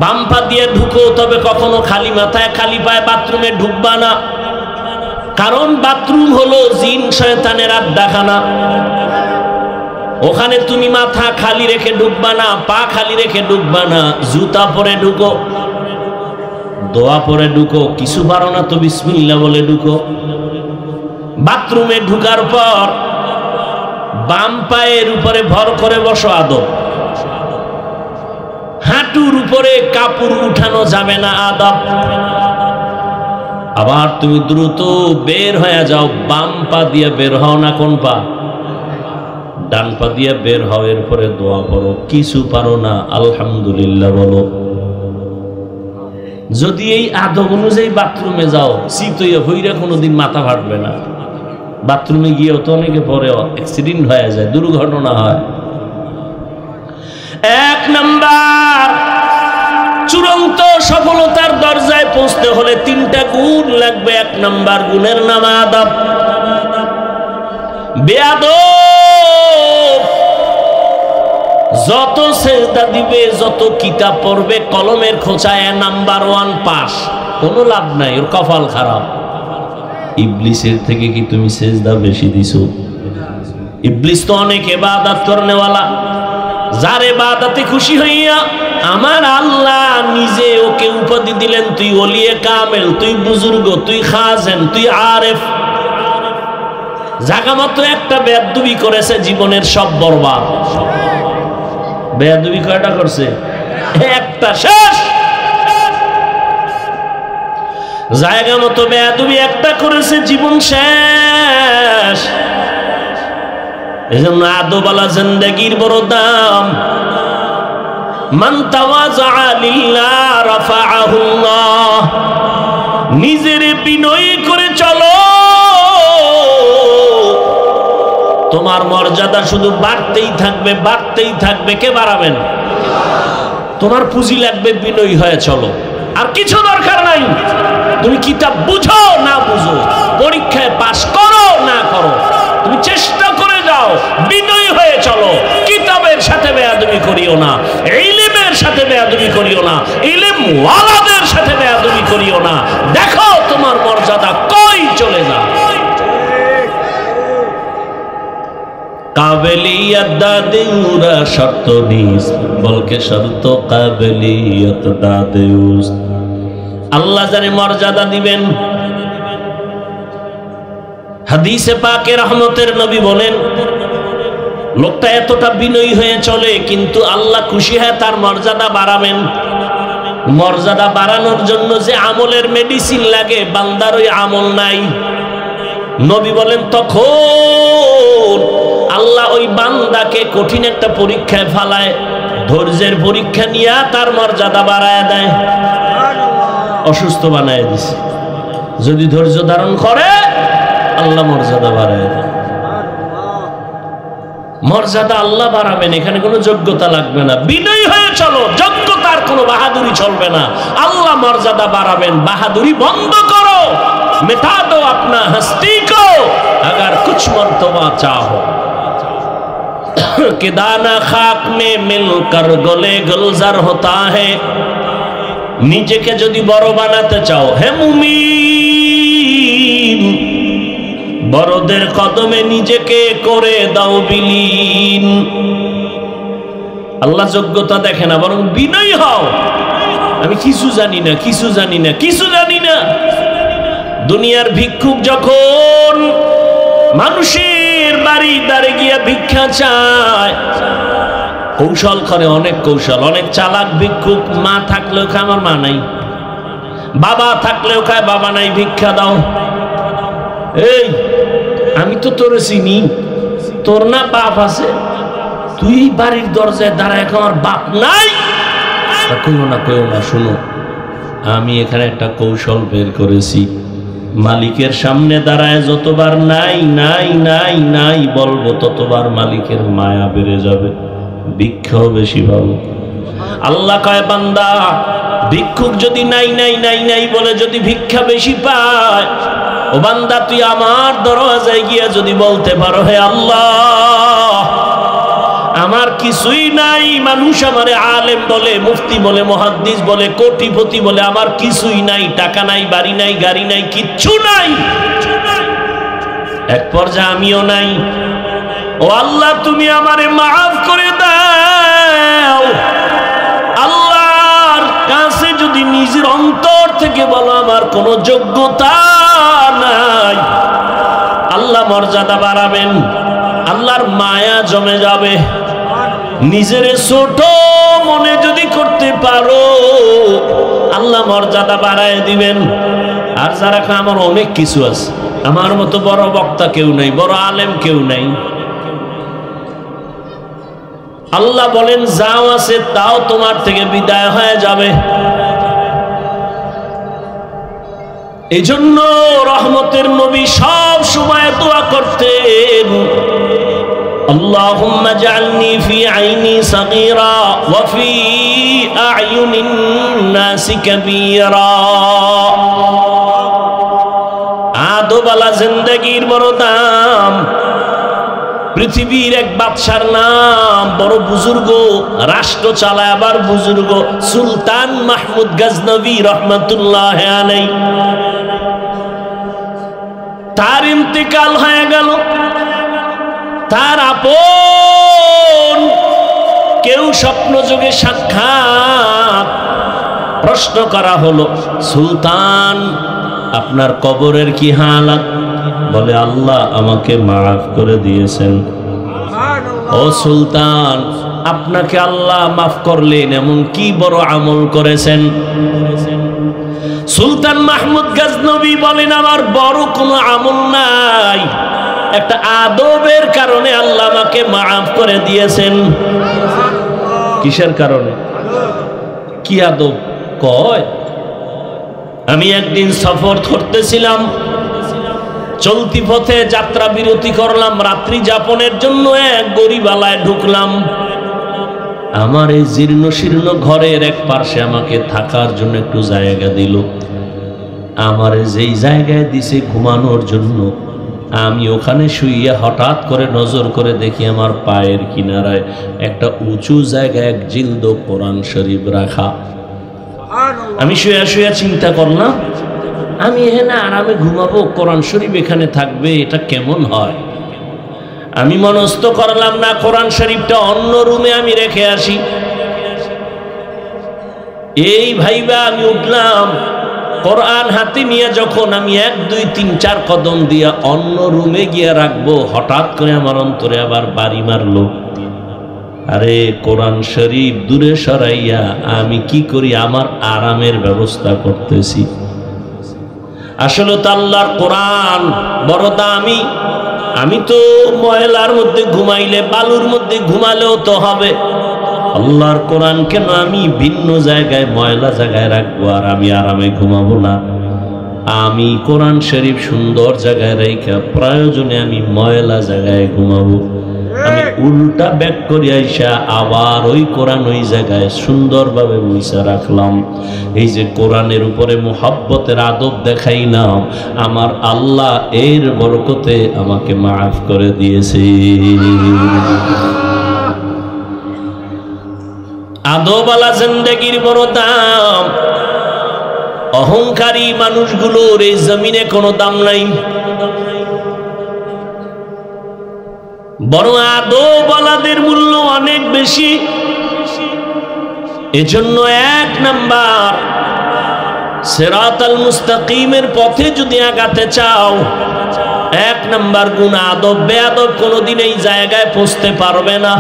বাম পা দিয়ে ঢুকো, তবে কখনো খালি মাথায় খালি পায়ে বাথরুমে ঢুকবা না, কারণ বাথরুম হলো জিন শয়তানের আড্ডাখানা। ওখানে তুমি মাথা খালি রেখে ঢুকবা না, পা খালি রেখে ঢুকবা না, জুতা পরে ঢুকো, দোয়া পরে ঢুকো, কিছু পারো না তো বিসমিল্লাহ বলে ঢুকো। বাথরুমে ঢুকার পর বাম পায়ের উপরে ভর করে বসো আদব, হাঁটুর উপরে কাপড় উঠানো যাবে না আদব। আবার তুমি দ্রুত বের হয়ে যাও, বাম পা দিয়ে বের হও না, কোন পা? ডান পা দিয়ে বের হও, এরপরে দোয়া পড়ো, কিছু পারো না আলহামদুলিল্লাহ বলো। যদি এই আদব অনুযায়ী বাথরুমে যাও, শীতইয়া হইরা কোনোদিন মাথা ফাটবে না। বাথরুমে গিয়েও তো অনেকে পরে অ্যাক্সিডেন্ট হয়ে যায়, দুর্ঘটনা হয়। এক নাম্বার, চূড়ান্ত সফলতার দরজায় পৌঁছতে হলে 3টা গুণ লাগবে। এক নাম্বার গুণের নাম আদব। বেয়াদব যত সেজদা দিবে, যত কিতাব পড়বে, কলমের খোঁচায় নাম্বার 1 পাস, কোনো লাভ নাই, ওর কপাল খারাপ। ইবলিসের থেকে কি তুমি সেজদা বেশি দিছো? ইবলিস তো অনেক ইবাদত করনেওয়ালা, যার ইবাদতে খুশি হইয়া আমার আল্লাহ নিজে ওকে উপাধি দিলেন, তুই ওলিয়ে কামেল, তুই বুজুর্গ, তুই খাজেন, তুই আরেফ। জাগা মতো একটা বেয়াদবি করেছে, জীবনের সব বরবাদ। বেয়াদবি কয়টা করছে? একটা, শেষ। জায়গা মতো বেয়াদবি একটা করেছে, জীবন শেষ। এজন্য আদবওয়ালা জিন্দেগির বড় দাম। মান তাওয়াযা লিল্লাহ রাফাআহুল্লাহ। নিজের বিনয়ী করে চলো, তোমার মর্যাদা শুধু বাড়তেই থাকবে, বাড়তেই থাকবে। কে বাড়াবেন? তোমার পুঁজি লাগবে, বিনয়ী হয়ে চলো, আর কিছু দরকার নাই। তুমি কিতাব বুঝো না বুঝো, পরীক্ষায় পাস করো না করো, তুমি চেষ্টা করে যাও, বিনয়ী হয়ে চলো। কিতাবের সাথে বেয়াদবি করিও না, ইলমের সাথে বেয়াদবি করিও না, ইলম ওয়ালাদের সাথে বেয়াদবি করিও না। দেখো তোমার মর্যাদা কই চলে যায়। কাবেলিয়ত দাদেউরা শর্ত নিস, বলকে শর্ত কাবেলিয়ত দাদেউস। আল্লাহ যারে মর্যাদা দিবেন, হাদিসে পাকে রহমতের নবী বলেন, লোকটা এতটা বিনয়ী হয়ে চলে, কিন্তু আল্লাহ খুশি হয় তার মর্যাদা বাড়াবেন। মর্যাদা বাড়ানোর জন্য যে আমলের মেডিসিন লাগে, বান্দার ওই আমল নাই। নবী বলেন, তখন আল্লাহ ওই বান্দাকে কঠিন একটা পরীক্ষায় ফালায়, ধৈর্যের পরীক্ষা নিয়ে তার মর্যাদা বাড়ায় দেয়, অসুস্থ বানায় দিছে। যদি ধৈর্য ধারণ করে, আল্লাহ মর্যাদা বাড়ায় দেয়। মর্যাদা আল্লাহ বাড়াবেন, এখানে কোনো যোগ্যতা লাগবে না। বিনয়ী হয়ে চলো, যোগ্যতার কোনো বাহাদুরি চলবে না। আল্লাহ মর্যাদা বাড়াবেন, বাহাদুরি বন্ধ করো। मिटा दो अपना हस्ती को अगर कुछ मर्तबा चाहो कि दाना खाक में मिलकर गले गुलजार होता है। নিজেকে যদি বড় বানাতে চাও, হে মুমিন, বড়দের কদমে নিজেকে করে দাও বিলীন। আল্লাহ যোগ্যতা দেখে না, বরং বিনয়ী হও। আমি কিছু জানি না, কিছু জানি না, কিছু জানি না। দুনিয়ার ভিক্ষুক যখন মানুষের বাড়ি দ্বারে গিয়া ভিক্ষা চায়, কৌশল করে, অনেক কৌশল, অনেক চালাক ভিক্ষুক। মা থাকলেও খায় আমার মা নাই, বাবা থাকলেও খায় বাবা নাই, ভিক্ষা দাও। এই আমি তো তোর চিনি, তোর না বাপ আছে, তুই বাড়ির দরজায় দাঁড়ায়, এখন আমার বাপ নাই। কইও না, কইও না, শুনো, আমি এখানে একটা কৌশল বের করেছি। মালিকের সামনে দাঁড়ায় যতবার নাই নাই নাই নাই বলবো, ততবার মালিকের মায়া বেড়ে যাবে, ভিক্ষাও বেশি পাবো। আল্লাহ কয়, বান্দা ভিক্ষুক যদি নাই নাই নাই নাই বলে যদি ভিক্ষা বেশি পায়, ও বান্দা তুই আমার দরওয়াজায় গিয়া যদি বলতে পারো, হে আল্লাহ, আমার আমার কিছুই নাই, মানুষ আমারে আলেম বলে, মুফতি বলে, মুহাদ্দিস বলে, কোটিপতি বলে, আমার কিছুই নাই, টাকা নাই, বাড়ি নাই, গাড়ি নাই, কিচ্ছু নাই। এক পর্যায়ে আমিও নাই। ও আল্লাহ, তুমি আমারে মাফ করে দাও। আল্লাহর কাছে যদি নিজের অন্তর থেকে বলো আমার কোনো যোগ্যতা নাই, আল্লাহ মর্যাদা বাড়াবেন, আল্লাহর মায়া জমে যাবে। নিজের ছোট মনে যদি করতে পারো, আল্লাহ মর্যাদা বাড়ায় দিবেন। আর যারা আমার অনেক কিছু আছে, আমার মতো বড় বক্তা কেউ নাই, বড় আলেম কেউ নাই, আল্লাহ বলেন যাও আছে তাও তোমার থেকে বিদায় হয়ে যাবে। এজন্য রহমতের নবী সব সময় দোয়া করতেন, আল্লাহুম্মা জাআলনি ফি আইনি সাগীরা ওয়া ফি আ'য়ুনিন নাসি কাবীরা। আদোবালা জিন্দেগির বড় দাম। পৃথিবীর এক বাদশার নাম, বড় বুজুর্গ, রাষ্ট্র চালায় আবার বুজুর্গ, সুলতান মাহমুদ গজনবী রহমতুল্লাহ আলাইহি। তার ইন্তেকাল হয়ে গেল। তার আপন কেউ স্বপ্নযোগে সাক্ষাৎ, প্রশ্ন করা হলো, সুলতান আপনার কবরের কি হালাত? বলে আল্লাহ আমাকে মাফ করে দিয়েছেন। ও সুলতান, আপনাকে আল্লাহ মাফ করলেন, এমন কি বড় আমল করেছেন? সুলতান মাহমুদ গজনবী বলেন আমার বড় কোনো আমল নাই, একটা আদবের কারণে আল্লাহ আমাকে মাফ করে দিয়েছেন। কিসের কারণে? কি আদব? কয় আমি একদিন সফর করতেছিলাম, চলতি পথে যাত্রা বিরতি করলাম, রাত্রি যাপনের জন্য এক গরিবালায় ঢুকলাম। আমার এই জীর্ণ শীর্ণ ঘরের এক পাশে আমাকে থাকার জন্য একটু জায়গা দিল। আমার যেই জায়গায় দিছে ঘুমানোর জন্য, আমি ওখানে শুইয়া হঠাৎ করে নজর করে দেখি আমার পায়ের কিনারায় একটা উঁচু জায়গায় এক জিলদ কোরআন শরীফ রাখা। আমি শুয়ে শুয়ে চিন্তা করলাম, আমি এখানে আরামে ঘুমাবো, কোরআন শরীফ এখানে থাকবে, এটা কেমন হয়? আমি মনস্থ করলাম না, কোরআন শরীফটা অন্য রুমে আমি রেখে আসি। এই ভাইবা আমি উঠলাম, কোরআন হাতে নিয়ে যখন আমি 1 2 3 4 কদম দিয়া অন্য রুমে গিয়ে রাখবো, হঠাৎ করে আমার অন্তরে আবার বাড়ি মারলো, আরে কোরআন শরীফ দূরে সরাইয়া আমি কি করি, আমার আরামের ব্যবস্থা করতেছি। আসলে তো আল্লাহর কোরআন বড় দামি। আমি তো ময়লার মধ্যে ঘুমাইলে, বালুর মধ্যে ঘুমালেও তো হবে, আল্লাহর কোরআন কেন আমি ভিন্ন জায়গায় ময়লা জায়গায় রাখবো আর আমি আরামে ঘুমাবো না? আমি কোরআন শরীফ সুন্দর জায়গায় রেখে প্রয়োজনে আমি ময়লা জায়গায় ঘুমাবো। আমি উল্টা ব্যাক করে আইসা আবার ওই কোরআন ওই জায়গায় সুন্দরভাবে মুইসা রাখলাম। এই যে কোরআনের উপরে মুহাব্বতের আদব দেখাইলাম, আমার আল্লাহ এর বরকতে আমাকে মাফ করে দিয়েছে। আদবওয়ালা জিন্দেগির বড় দাম। অহংকারী মানুষগুলোর এই জমিনে কোনো দাম নাই, বড় আদবওয়ালাদের মূল্য অনেক বেশি। এজন্য 1 নাম্বার, সিরাতাল মুস্তাকিমের পথে যদি আগাতে চাও, 1 নাম্বার গুণ আদব। বেয়াদব কোনোদিন এই জায়গায় পৌঁছতে পারবে না।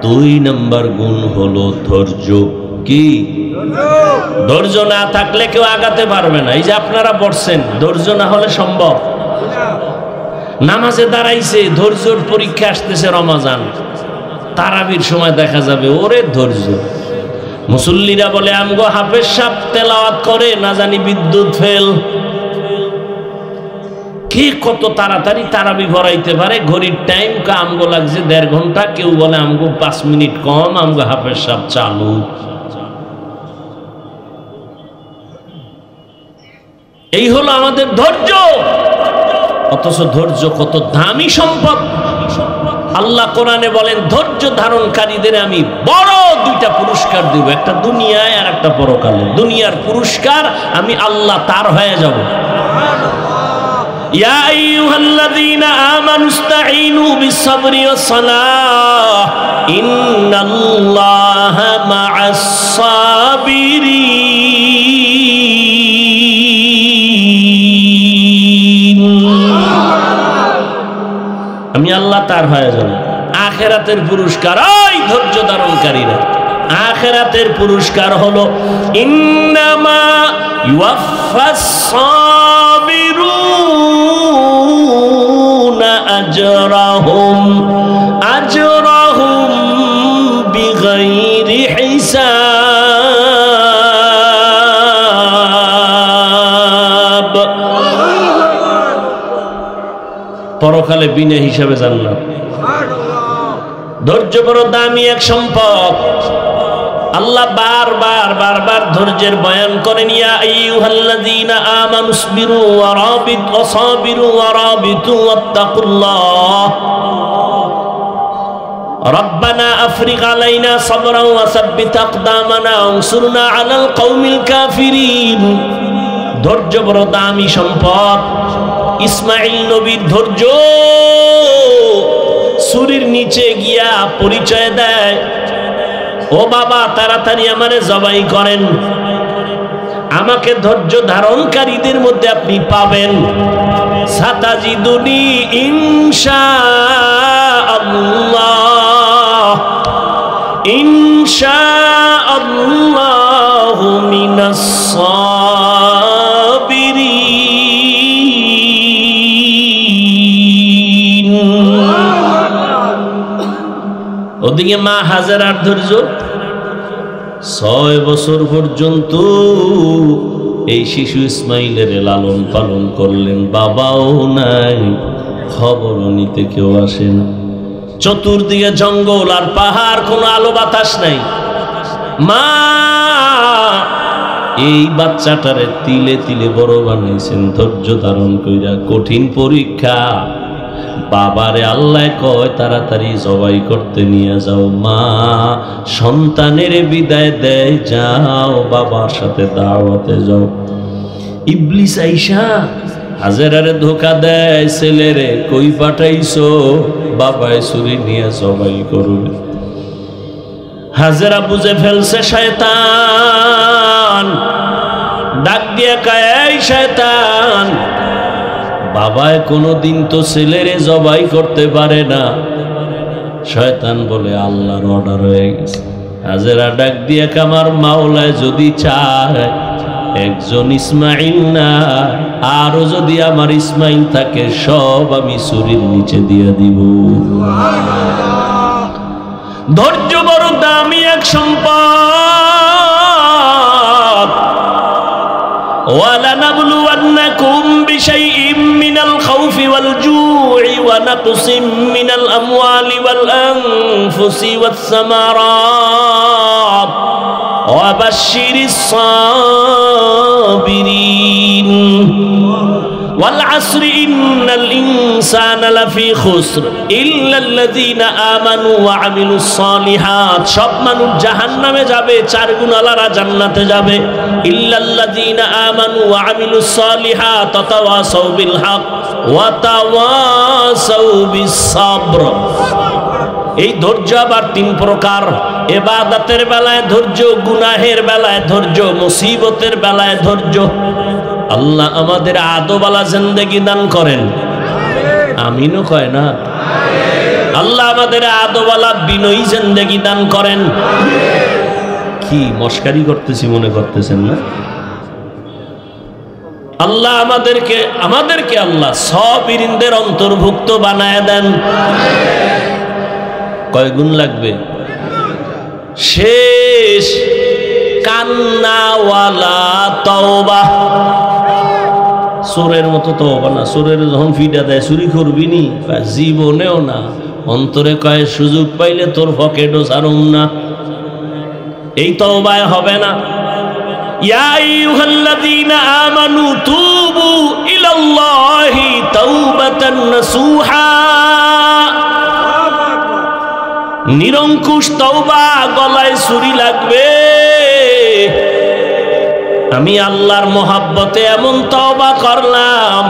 2 নাম্বার গুণ হলো ধৈর্য। কি? ধৈর্য না থাকলে কেউ আগাতে পারবে না। এই যে আপনারা বসছেন, ধৈর্য না হলে সম্ভব? নামাজে দাঁড়াইছে, ধৈর্যর পরীক্ষা আসতেছে, রমজান তারাবির সময় দেখা যাবে ওরে ধৈর্য। মুসল্লিরা বলে আমগো হাফেজ সাহেব তেলাওয়াত করে, না জানি বিদ্যুৎ ফেল। কে কত তাড়াতাড়ি তারাবি ভরাইতে পারে? ঘড়ির টাইম আমগো লাগছে 1.5 ঘন্টা, কেউ বলে আমগো 5 মিনিট কম, আমগো হাফেজ সাহেব চালু। এই হলো আমাদের ধৈর্য। অথচ ধৈর্য কত দামি সম্পদ। আল্লাহ কোরআনে বলেন ধৈর্য ধারণকারীদের আমি বড় দুইটা পুরস্কার দেব, একটা দুনিয়ায় আর একটা পরকালে। দুনিয়ার পুরস্কার আমি আল্লাহ তার হয়ে যাব। ইয়া আইয়ুহাল্লাযীনা আমানু ইসতাঈনু বিস-সাবরি ওয়াস-সালাহ ইন্নাল্লাহা মা'আস-সাবিরিন। আমি আল্লাহ তার হয়ে যাব। আখিরাতের পুরস্কার ওই ধৈর্য ধারণকারীরা। আখিরাতের পুরস্কার হলো ইন্নামা ইউওয়াফাস-সাবিরুনা আজরাহুম বিগাইরি হিসাব। পরকালে বিনা হিসাবে জান্নাত। ধৈর্য বড় দামি এক সম্পদ। আল্লাহ বারবার ধৈর্যের বয়ান করেন। ইয়া আইয়ুহাল্লাযীনা আমানুসবিরু ওয়া সাবিরু ওয়া রাবিতু ওয়াত্তাকুল্লাহ রব্বানা আফরিগ আলাইনা সাবরান ওয়া সাব্বিত আকদামানা ওয়ানসুরনা আলাল কওমিল কাফিরিন। ধৈর্য বড় দামি সম্পদ। ইসমাঈল নবীর ধৈর্য ছুরির নিচে গিয়া পরিচয় দেয়, ও বাবা তাড়াতাড়ি আমারে জবাই করেন, আমাকে ধৈর্য ধারণকারীদের মধ্যে আপনি পাবেন। সাতাজিদুনি ইনশাআল্লাহু মিনাস সাবিরিন। ওদিকে মা হাজেরার ধৈর্য 6 বছর পর্যন্ত এই শিশু ইসমাইলের লালন পালন করলেন। বাবাও নাই, খবরও নিতে কেউ আসে না। চতুর্দিকে জঙ্গল আর পাহাড়, কোনো আলো বাতাস নাই। মা এই বাচ্চাটারে তিলে তিলে বড় বানাইছেন ধৈর্য ধারণ কইরা। কঠিন পরীক্ষা। বাবারে আল্লাহ কয় তাড়াতাড়ি জবাই করতে নিয়ে যাও। মা সন্তানের বিদায় দেয়, যাও বাবার সাথে দাওয়াতে যাও। ইবলিস আইসা হাজেরারে ধোকা দেয়, ছেলেরে কই পাঠাইছো? বাবায় ছুরি নিয়ে জবাই করবে। হাজেরা বুঝে ফেলছে শয়তান। ডাক দিয়ে কয়, এই শয়তান, বাবায় কোনোদিন তো ছেলেরে জবাই করতে পারে না। শয়তান বলে আল্লাহর অর্ডার হয়ে গেছে। হাজেরা ডাক দিয়ে আমার মাওলায় যদি চায় একজন ইসমাইল না, আরো যদি আমার ইসমাইল থাকে সব আমি ছুরির নিচে দিয়ে দিব। ধৈর্য বড় দামি এক সম্পদ। وَلَنَبْلُوَنَّكُمْ بِشَيْءٍ مِّنَ الْخَوْفِ وَالْجُوعِ وَنَقْصٍ مِّنَ الْأَمْوَالِ وَالْأَنفُسِ وَالثَّمَرَاتِ وَبَشِّرِ الصَّابِرِينَ والعصر إن الإنسان لفي خسر إلا الذين آمنوا وعملوا الصالحات। সব মানুষ জাহান্নামে যাবে, চার গুণালারা জান্নাতে যাবে। ইল্লাল্লাযীনা আমানু ওয়া আমিলুস সালিহাত ওয়া তাওয়াসাউ বিল হক ওয়া তাওয়াসাউ বিস সাবর। এই ধৈর্য আবার 3 প্রকার। ইবাদতের বেলায় ধৈর্য, গুনাহের বেলায় ধৈর্য, মুসিবতের বেলায় ধৈর্য। আল্লাহ আমাদের আদবালা জিন্দেগি দান করেন, আমিনও কয় না। আল্লাহ আমাদের আদবালা বিনয়ী জিন্দেগি দান করেন। কি মস্কারি করতেছি মনে করতেছেন না? আল্লাহ আমাদেরকে আল্লাহ সাবিরিনদের অন্তর্ভুক্ত বানায় দেন। কয় গুণ লাগবে? শেষ কান্নাওয়ালা তওবা। চোরের মতো তওবা না। চোরের যখন ফিডা দেয় চুরি করবি নি, জীবনেও না। অন্তরে কয় সুযোগ পাইলে তোর পকেটও ছাড়ুম না। এই তওবায় হবে না। ইয়া আইয়ুহাল্লাযীনা আমানু তুবু ইলাল্লাহি তাওবাতান নাসুহা। নিরঙ্কুশ তওবা, গলায় ছুরি লাগবে। আমি আল্লাহর মহাব্বতে এমন তওবা করলাম,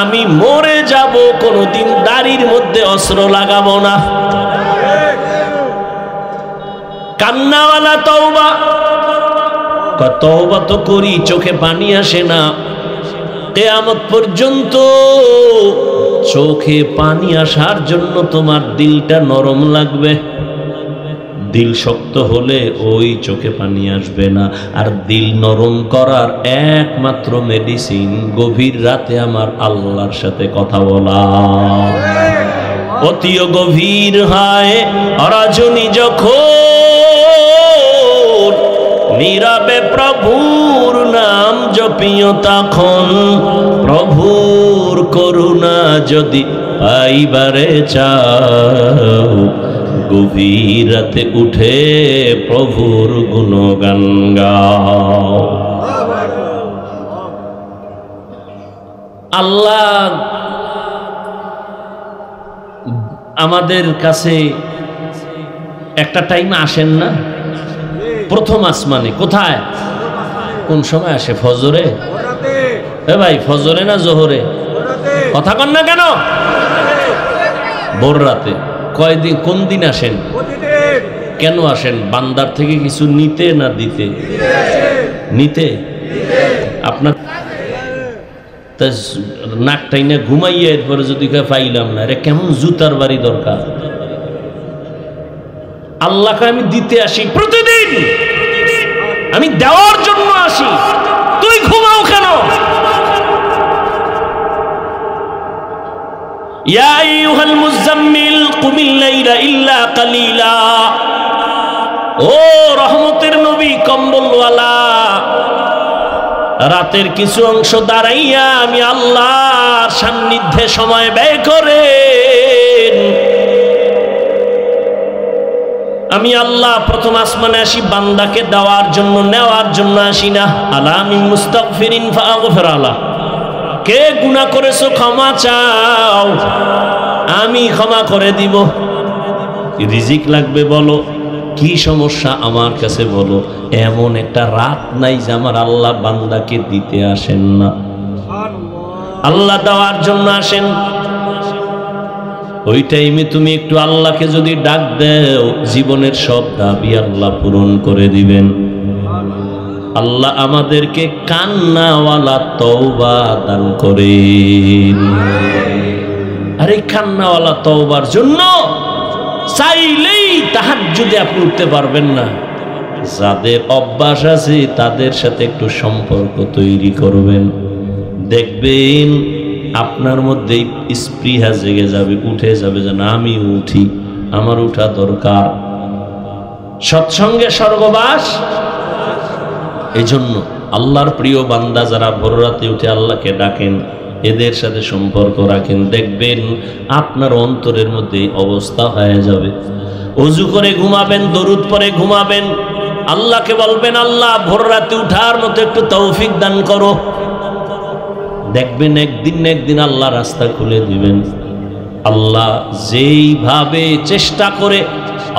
আমি মরে যাব, কোনোদিন দাড়ির মধ্যে অস্ত্র লাগাবো না। কান্নাওয়ালা তওবা, তওবা তো করি, চোখে পানি আসে না। কিয়ামত পর্যন্ত চোখে পানি আসার জন্য তোমার দিলটা নরম লাগবে। দিল শক্ত হলে ওই চোখে পানি আসবে না। আর দিল নরম করার একমাত্র মেডিসিন গভীর রাতে আমার আল্লাহর সাথে কথা বলা। অতিও গভীর হয় রজনী যখন, নীরবে প্রভুর নাম জপিও তখন। প্রভুর করুণা যদি পাইবারে চাও, গভীর রাতে উঠে প্রভুর গুণগান গাও। আল্লাহ আমাদের কাছে একটা টাইমে আসেন না? প্রথম আসমানে। কোথায়? কোন সময় আসে? ফজরে? এ ভাই, ফজরে না জোহরে? কথা কন না কেন? ভোর রাতে। কয়দিন, কোন দিন আসেন? কেন আসেন? বান্দার থেকে কিছু নিতে না দিতে? নিতে। আপনার নাকটাই না ঘুমাইয়া এরপরে যদি পাইলাম না, রে কেমন জুতার বাড়ি দরকার। আল্লাহকে আমি দিতে আসি প্রতিদিন, আমি দেওয়ার জন্য আসি। তুই ঘুমাও কেন? ইয়া আইয়ুহাল মুযাম্মিল কুমিল লাইলা ইল্লা কালিলা। ও রহমতের নবী, কম্বলওয়ালা, রাতের কিছু অংশ দাঁড়াইয়া আমি আল্লাহর সান্নিধ্যে সময় ব্যয় করেন। আমি আল্লাহ প্রথম আসমানে আসি বান্দাকে দেওয়ার জন্য, নেওয়ার জন্য আসি না। আলামি মুস্তাগফিরিন ফাগফির আলা। কে গুনাহ করেছো ক্ষমা চাও, আমি ক্ষমা করে দিব। রিজিক লাগবে বলো, কি সমস্যা আমার কাছে বলো। এমন একটা রাত নাই যে আমার আল্লাহ বান্দাকে দিতে আসেন না। আল্লাহ দেওয়ার জন্য আসেন। ওই টাইমে তুমি একটু আল্লাহকে যদি ডাক দেও, জীবনের সব দাবি আল্লাহ পূরণ করে দিবেন। আল্লাহ আমাদেরকে কান্নাওয়ালা তওবা দান করেন। আর এই কান্নাওয়ালা তওবার জন্য চাইলেই তাহাজ্জুদে আপনি উঠতে পারবেন না। যাদের অভ্যাস আছে তাদের সাথে একটু সম্পর্ক তৈরি করবেন, দেখবেন আপনার মধ্যে স্পৃহা জেগে যাবে, উঠে যাবে যে না, আমি উঠি, আমার উঠা দরকার। সৎসঙ্গে স্বর্গবাস। এই জন্য আল্লাহর প্রিয় বান্দা যারা ভোর রাতে উঠে আল্লাহকে ডাকেন, এদের সাথে সম্পর্ক রাখেন, দেখবেন আপনার অন্তরের মধ্যে অবস্থা হয়ে যাবে। ওযু করে ঘুমাবেন, দরুদ পড়ে ঘুমাবেন, আল্লাহকে বলবেন আল্লাহ ভোর রাতে উঠার মতো একটু তৌফিক দান করো। দেখবেন একদিন না একদিন আল্লাহ রাস্তা খুলে দিবেন। আল্লাহ যেইভাবে চেষ্টা করে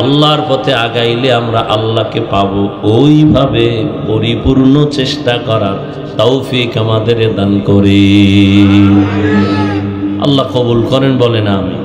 আল্লাহর পথে আগাইলে আমরা আল্লাহকে পাবো, ওইভাবে পরিপূর্ণ চেষ্টা করার তৌফিক আমাদের দান করে। আল্লাহ কবুল করেন, বলেন আমিন।